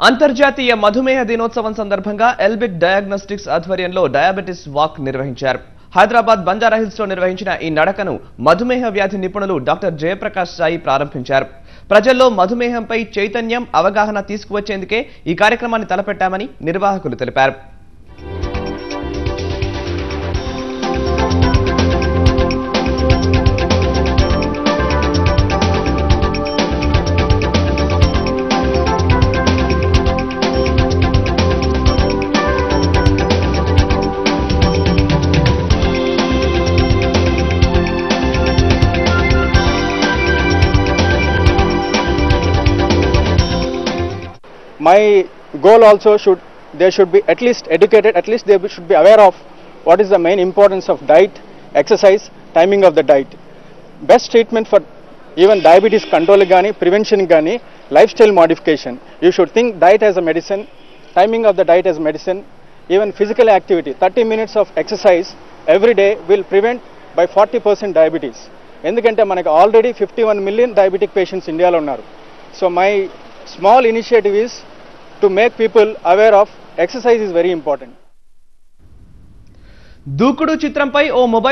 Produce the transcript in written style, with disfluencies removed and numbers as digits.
అంతర్జాతీయ మధుమేహ దినోత్సవం సందర్భంగా ఎల్బిట్ డయాగ్నోస్టిక్స్ ఆధ్వర్యంలో డయాబెటిస్ వాక్ నిర్వహించారు. హైదరాబాద్ బంజారాహిల్స్ లో నిర్వహించిన ఈ నడకను మధుమేహ వ్యాధి నిపుణులు డాక్టర్ జయప్రకాష్ సాయి ప్రారంభించారు. ప్రజల్లో మధుమేహంపై చైతన్యం, అవగాహన తీసుకువచ్చేందుకే ఈ కార్యక్రమాన్ని తలపెట్టామని నిర్వాహకులు తెలిపారు. My goal also they should be at least educated, at least they should be aware of what is the main importance of diet, exercise, timing of the diet. Best treatment for even diabetes control gani, prevention gani, lifestyle modification. You should think diet as a medicine, timing of the diet as medicine, even physical activity. 30 minutes of exercise every day will prevent by 40% diabetes. ఎందుకంటే మనకి already 51 million diabetic patients ఇండియాలో ఉన్నారు. So my small initiative is to make people aware of exercise is very important. దూకుడు చిత్రంపై ఓ mobile